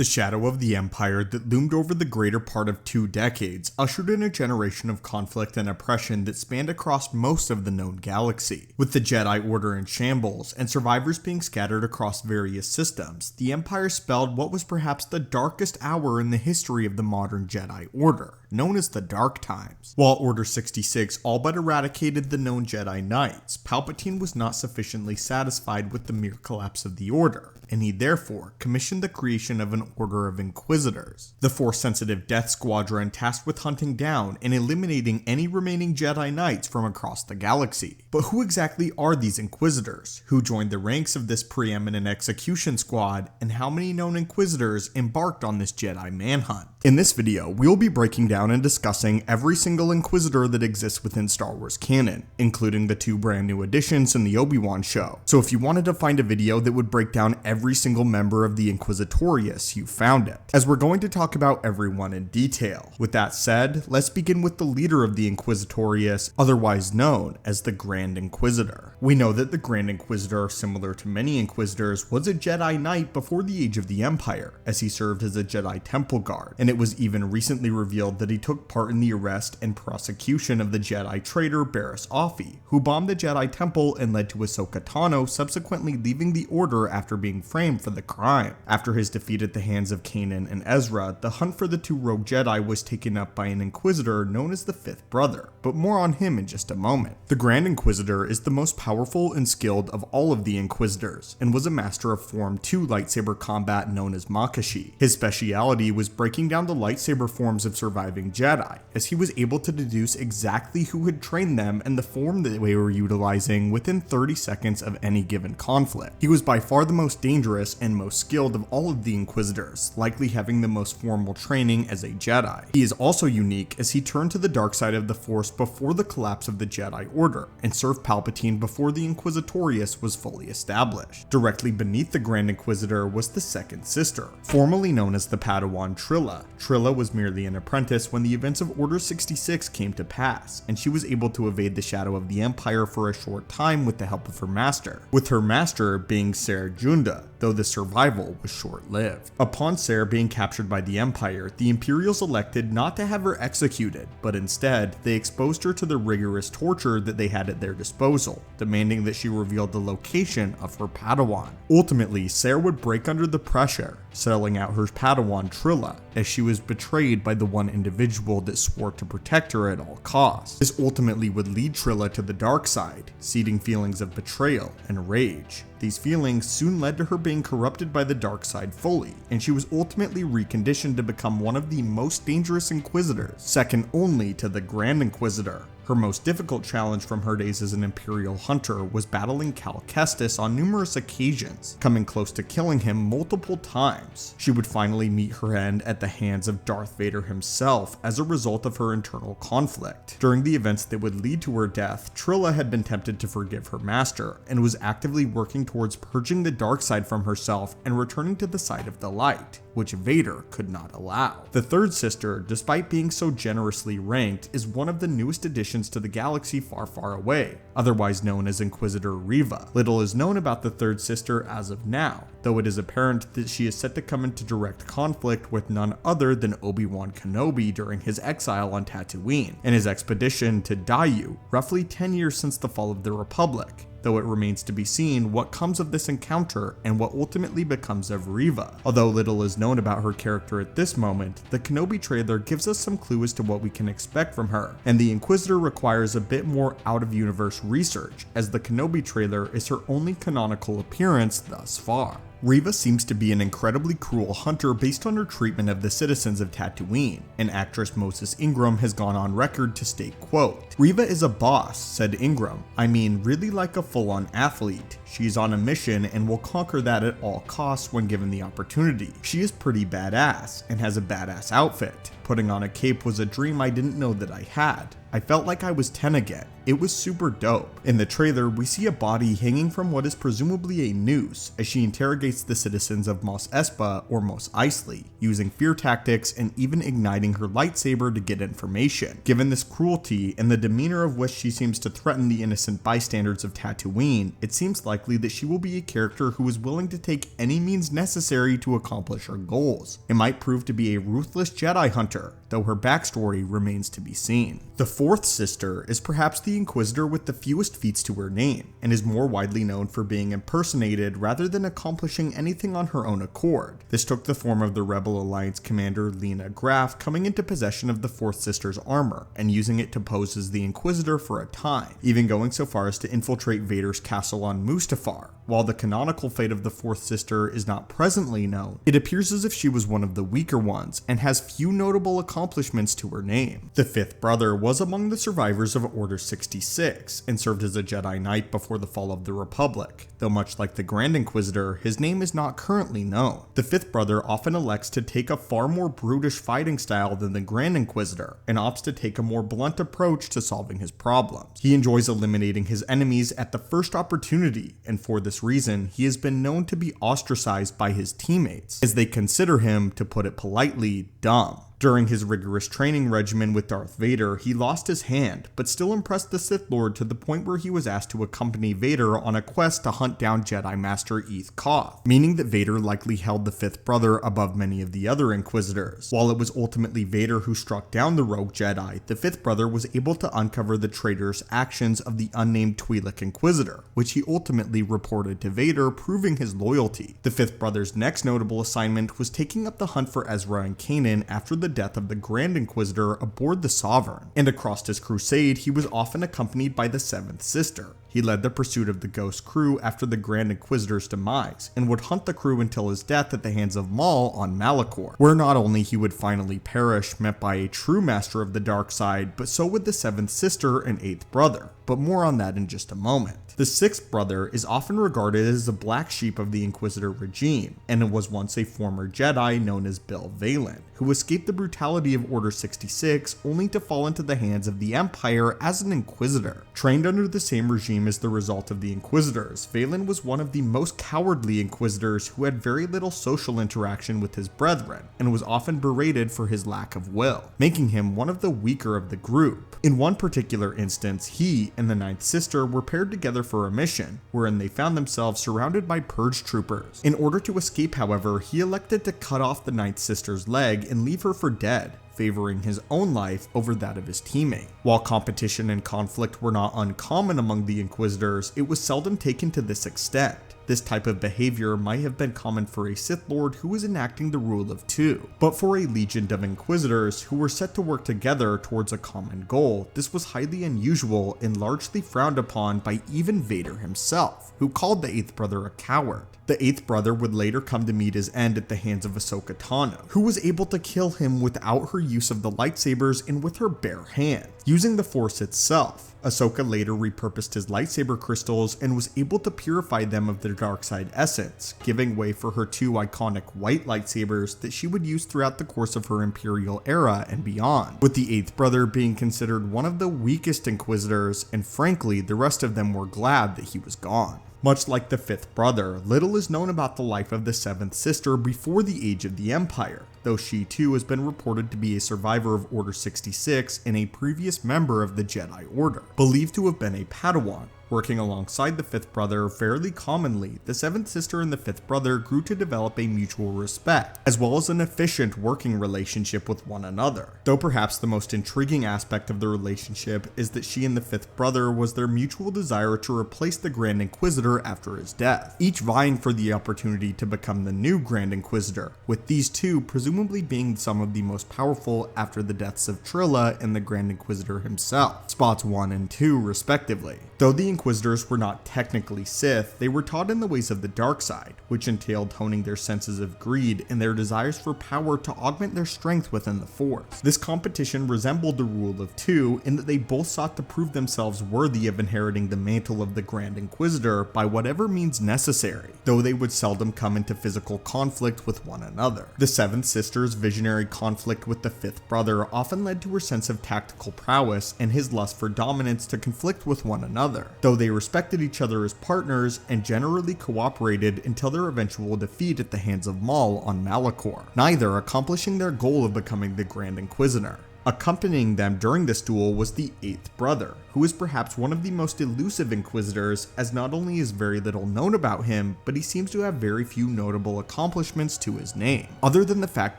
The shadow of the Empire that loomed over the greater part of 2 decades ushered in a generation of conflict and oppression that spanned across most of the known galaxy. With the Jedi Order in shambles and survivors being scattered across various systems, the Empire spelled what was perhaps the darkest hour in the history of the modern Jedi Order, known as the Dark Times. While Order 66 all but eradicated the known Jedi Knights, Palpatine was not sufficiently satisfied with the mere collapse of the Order, and he therefore commissioned the creation of an order of Inquisitors, the Force-sensitive Death Squadron tasked with hunting down and eliminating any remaining Jedi Knights from across the galaxy. But who exactly are these Inquisitors? Who joined the ranks of this preeminent execution squad, and how many known Inquisitors embarked on this Jedi manhunt? In this video, we'll be breaking down and discussing every single Inquisitor that exists within Star Wars canon, including the 2 brand new additions in the Obi-Wan show. So if you wanted to find a video that would break down every single member of the Inquisitorius, you found it, as we're going to talk about everyone in detail. With that said, let's begin with the leader of the Inquisitorius, otherwise known as the Grand Inquisitor. We know that the Grand Inquisitor, similar to many Inquisitors, was a Jedi Knight before the Age of the Empire, as he served as a Jedi Temple Guard, and it was even recently revealed that he took part in the arrest and prosecution of the Jedi traitor Barriss Offee, who bombed the Jedi Temple and led to Ahsoka Tano subsequently leaving the Order after being framed for the crime. After his defeat at the hands of Canon and Ezra, the hunt for the 2 rogue Jedi was taken up by an Inquisitor known as the 5th Brother, but more on him in just a moment. The Grand Inquisitor is the most powerful and skilled of all of the Inquisitors, and was a master of Form 2 lightsaber combat known as Makashi. His speciality was breaking down the lightsaber forms of surviving Jedi, as he was able to deduce exactly who had trained them and the form that they were utilizing within 30 seconds of any given conflict. He was by far the most dangerous and most skilled of all of the Inquisitors, likely having the most formal training as a Jedi. He is also unique as he turned to the dark side of the Force before the collapse of the Jedi Order, and served Palpatine before the Inquisitorius was fully established. Directly beneath the Grand Inquisitor was the second sister, formerly known as the Padawan Trilla. Trilla was merely an apprentice when the events of Order 66 came to pass, and she was able to evade the shadow of the Empire for a short time with the help of her master, with her master being Ser Junda, though the survival was short-lived. Upon Ser being captured by the Empire, the Imperials elected not to have her executed, but instead, they exposed her to the rigorous torture that they had at their disposal, demanding that she reveal the location of her Padawan. Ultimately, Ser would break under the pressure, selling out her Padawan Trilla, as she was betrayed by the one individual that swore to protect her at all costs. This ultimately would lead Trilla to the dark side, seeding feelings of betrayal and rage. These feelings soon led to her being corrupted by the dark side fully, and she was ultimately reconditioned to become one of the most dangerous Inquisitors, second only to the Grand Inquisitor. Her most difficult challenge from her days as an Imperial hunter was battling Cal Kestis on numerous occasions, coming close to killing him multiple times. She would finally meet her end at the hands of Darth Vader himself as a result of her internal conflict. During the events that would lead to her death, Trilla had been tempted to forgive her master, and was actively working towards purging the dark side from herself and returning to the side of the light, which Vader could not allow. The third sister, despite being so generously ranked, is one of the newest additions to the galaxy far, far away, otherwise known as Inquisitor Reva. Little is known about the third sister as of now, though it is apparent that she is set to come into direct conflict with none other than Obi-Wan Kenobi during his exile on Tatooine, and his expedition to Daiyu, roughly 10 years since the fall of the Republic, though it remains to be seen what comes of this encounter and what ultimately becomes of Reva. Although little is known about her character at this moment, the Kenobi trailer gives us some clue as to what we can expect from her, and the Inquisitor requires a bit more out-of-universe research, as the Kenobi trailer is her only canonical appearance thus far. Reva seems to be an incredibly cruel hunter based on her treatment of the citizens of Tatooine, and actress Moses Ingram has gone on record to state, quote, "Reva is a boss," said Ingram. "I mean, really like a full-on athlete. She's on a mission and will conquer that at all costs when given the opportunity. She is pretty badass, and has a badass outfit. Putting on a cape was a dream I didn't know that I had. I felt like I was 10 again. It was super dope. In the trailer, we see a body hanging from what is presumably a noose as she interrogates the citizens of Mos Espa or Mos Eisley, using fear tactics and even igniting her lightsaber to get information. Given this cruelty and the demeanor of which she seems to threaten the innocent bystanders of Tatooine, it seems likely that she will be a character who is willing to take any means necessary to accomplish her goals. It might prove to be a ruthless Jedi hunter, though her backstory remains to be seen. The fourth sister is perhaps the Inquisitor with the fewest feats to her name, and is more widely known for being impersonated rather than accomplishing anything on her own accord. This took the form of the Rebel Alliance commander Lena Graf coming into possession of the fourth sister's armor, and using it to pose as the Inquisitor for a time, even going so far as to infiltrate Vader's castle on Mustafar. While the canonical fate of the fourth sister is not presently known, it appears as if she was one of the weaker ones, and has few notable accomplishments to her name. The fifth brother was among the survivors of Order 66, and served as a Jedi Knight before the fall of the Republic, though much like the Grand Inquisitor, his name is not currently known. The fifth brother often elects to take a far more brutish fighting style than the Grand Inquisitor, and opts to take a more blunt approach to solving his problems. He enjoys eliminating his enemies at the first opportunity, and for this reason, he has been known to be ostracized by his teammates, as they consider him, to put it politely, dumb. During his rigorous training regimen with Darth Vader, he lost his hand, but still impressed the Sith Lord to the point where he was asked to accompany Vader on a quest to hunt down Jedi Master Eth Koth, meaning that Vader likely held the fifth brother above many of the other Inquisitors. While it was ultimately Vader who struck down the rogue Jedi, the fifth brother was able to uncover the traitorous actions of the unnamed Twi'lek Inquisitor, which he ultimately reported to Vader, proving his loyalty. The fifth brother's next notable assignment was taking up the hunt for Ezra and Canon after the death of the Grand Inquisitor aboard the Sovereign, and across his crusade he was often accompanied by the seventh sister. He led the pursuit of the Ghost crew after the Grand Inquisitor's demise, and would hunt the crew until his death at the hands of Maul on Malachor, where not only he would finally perish, met by a true master of the dark side, but so would the seventh sister and eighth brother. But more on that in just a moment. The sixth brother is often regarded as the black sheep of the Inquisitor regime, and was once a former Jedi known as Bill Valen, who escaped the brutality of Order 66 only to fall into the hands of the Empire as an Inquisitor. Trained under the same regime as the result of the Inquisitors, Valen was one of the most cowardly Inquisitors who had very little social interaction with his brethren, and was often berated for his lack of will, making him one of the weaker of the group. In one particular instance, he and the ninth sister were paired together for a mission, wherein they found themselves surrounded by purge troopers. In order to escape, however, he elected to cut off the ninth sister's leg and leave her for dead, favoring his own life over that of his teammate. While competition and conflict were not uncommon among the Inquisitors, it was seldom taken to this extent. This type of behavior might have been common for a Sith Lord who was enacting the rule of two, but for a legion of Inquisitors who were set to work together towards a common goal, this was highly unusual and largely frowned upon by even Vader himself, who called the eighth brother a coward. The eighth brother would later come to meet his end at the hands of Ahsoka Tano, who was able to kill him without her use of the lightsabers and with her bare hand, using the Force itself. Ahsoka later repurposed his lightsaber crystals and was able to purify them of their dark side essence, giving way for her two iconic white lightsabers that she would use throughout the course of her Imperial era and beyond, with the eighth brother being considered one of the weakest Inquisitors, and frankly, the rest of them were glad that he was gone. Much like the fifth brother, little is known about the life of the seventh sister before the age of the Empire, though she too has been reported to be a survivor of Order 66 and a previous member of the Jedi Order, believed to have been a Padawan. Working alongside the fifth brother fairly commonly, the seventh sister and the fifth brother grew to develop a mutual respect, as well as an efficient working relationship with one another. Though perhaps the most intriguing aspect of the relationship is that she and the fifth brother was their mutual desire to replace the Grand Inquisitor after his death, each vying for the opportunity to become the new Grand Inquisitor, with these two presumably being some of the most powerful after the deaths of Trilla and the Grand Inquisitor himself, spots 1 and 2 respectively. Though the Inquisitors were not technically Sith, they were taught in the ways of the dark side, which entailed honing their senses of greed and their desires for power to augment their strength within the Force. This competition resembled the Rule of Two in that they both sought to prove themselves worthy of inheriting the mantle of the Grand Inquisitor by whatever means necessary, though they would seldom come into physical conflict with one another. The seventh sister's visionary conflict with the fifth brother often led to her sense of tactical prowess and his lust for dominance to conflict with one another, though they respected each other as partners and generally cooperated until their eventual defeat at the hands of Maul on Malachor, neither accomplishing their goal of becoming the Grand Inquisitor. Accompanying them during this duel was the eighth brother, who is perhaps one of the most elusive Inquisitors, as not only is very little known about him, but he seems to have very few notable accomplishments to his name, other than the fact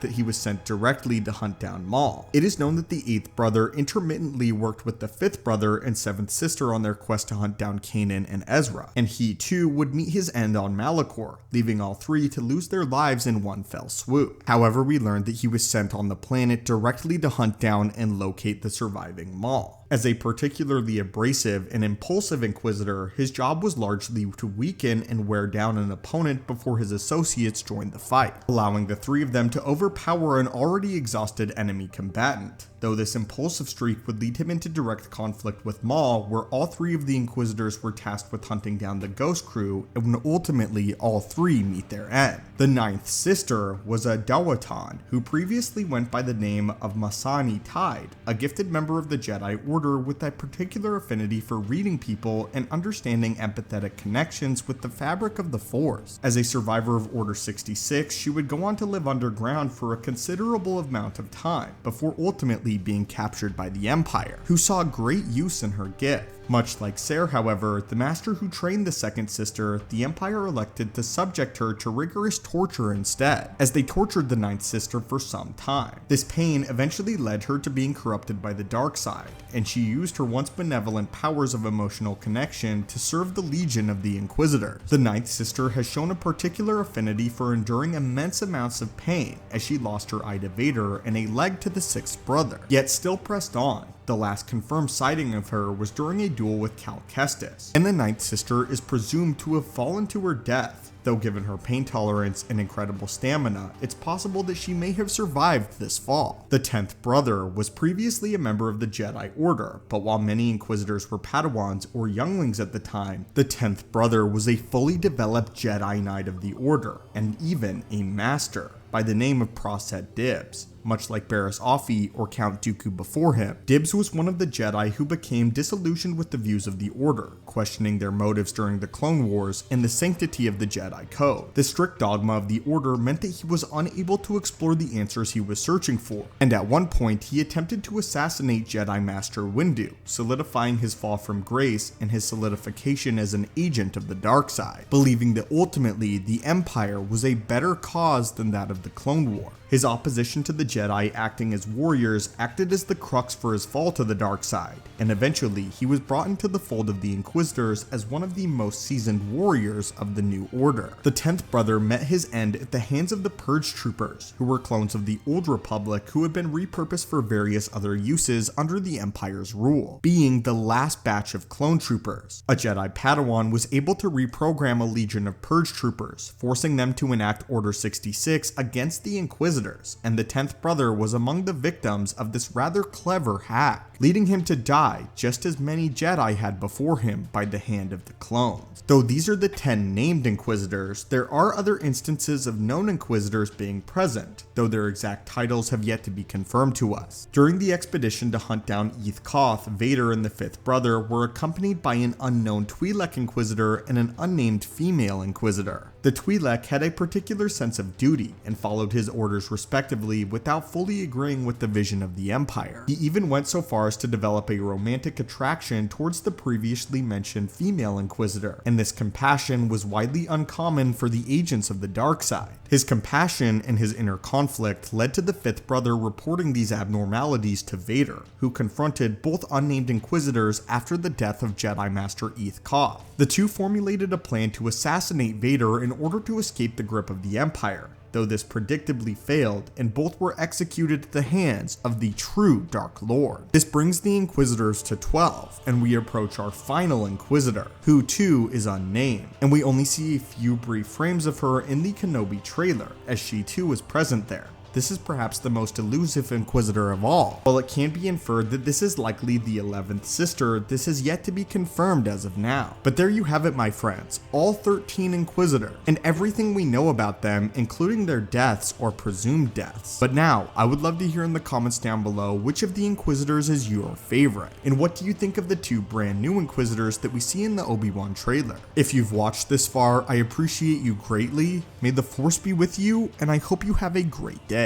that he was sent directly to hunt down Maul. It is known that the eighth brother intermittently worked with the fifth brother and seventh sister on their quest to hunt down Canon and Ezra, and he too would meet his end on Malachor, leaving all three to lose their lives in one fell swoop. However, we learned that he was sent on the planet directly to hunt down and locate the surviving Maul. As a particularly abrasive and impulsive Inquisitor, his job was largely to weaken and wear down an opponent before his associates joined the fight, allowing the three of them to overpower an already exhausted enemy combatant. Though this impulsive streak would lead him into direct conflict with Maul, where all three of the Inquisitors were tasked with hunting down the Ghost Crew, and ultimately all three meet their end. The ninth sister was a Dawatan, who previously went by the name of Masani Tide, a gifted member of the Jedi Order with a particular affinity for reading people and understanding empathetic connections with the fabric of the Force. As a survivor of Order 66, she would go on to live underground for a considerable amount of time, before ultimately being captured by the Empire, who saw great use in her gift. Much like Ser, however, the master who trained the second sister, the Empire elected to subject her to rigorous torture instead, as they tortured the ninth sister for some time. This pain eventually led her to being corrupted by the dark side, and she used her once benevolent powers of emotional connection to serve the legion of the Inquisitors. The ninth sister has shown a particular affinity for enduring immense amounts of pain, as she lost her eye to Vader and a leg to the sixth brother, yet still pressed on. The last confirmed sighting of her was during a duel with Cal Kestis, and the ninth sister is presumed to have fallen to her death. Though given her pain tolerance and incredible stamina, it's possible that she may have survived this fall. The 10th brother was previously a member of the Jedi Order, but while many Inquisitors were Padawans or younglings at the time, the 10th brother was a fully developed Jedi Knight of the Order, and even a Master, by the name of Proset Dibs. Much like Barriss Offee or Count Dooku before him, Dibs was one of the Jedi who became disillusioned with the views of the Order, questioning their motives during the Clone Wars and the sanctity of the Jedi Code. The strict dogma of the Order meant that he was unable to explore the answers he was searching for, and at one point he attempted to assassinate Jedi Master Windu, solidifying his fall from grace and his solidification as an agent of the dark side, believing that ultimately the Empire was a better cause than that of the Clone War. His opposition to the Jedi acting as warriors acted as the crux for his fall to the dark side, and eventually he was brought into the fold of the Inquisitors as one of the most seasoned warriors of the New Order. The 10th brother met his end at the hands of the Purge Troopers, who were clones of the Old Republic who had been repurposed for various other uses under the Empire's rule, being the last batch of clone troopers. A Jedi Padawan was able to reprogram a legion of Purge Troopers, forcing them to enact Order 66 against the Inquisitors, and the 10th brother was among the victims of this rather clever hack, leading him to die just as many Jedi had before him by the hand of the clones. Though these are the 10 named Inquisitors, there are other instances of known Inquisitors being present, though their exact titles have yet to be confirmed to us. During the expedition to hunt down Eth Koth, Vader and the 5th brother were accompanied by an unknown Twi'lek Inquisitor and an unnamed female Inquisitor. The Twi'lek had a particular sense of duty and followed his orders respectively without fully agreeing with the vision of the Empire. He even went so far as to develop a romantic attraction towards the previously mentioned female Inquisitor, and this compassion was widely uncommon for the agents of the dark side. His compassion and his inner conflict led to the 5th brother reporting these abnormalities to Vader, who confronted both unnamed Inquisitors after the death of Jedi Master Eth Koth. The two formulated a plan to assassinate Vader in order to escape the grip of the Empire, though this predictably failed, and both were executed at the hands of the true Dark Lord. This brings the Inquisitors to 12, and we approach our final Inquisitor, who too is unnamed, and we only see a few brief frames of her in the Kenobi trailer, as she too was present there. This is perhaps the most elusive Inquisitor of all. While it can be inferred that this is likely the 11th sister, this is yet to be confirmed as of now. But there you have it, my friends, all 13 Inquisitors, and everything we know about them, including their deaths or presumed deaths. But now, I would love to hear in the comments down below which of the Inquisitors is your favorite, and what do you think of the two brand new Inquisitors that we see in the Obi-Wan trailer? If you've watched this far, I appreciate you greatly, may the Force be with you, and I hope you have a great day.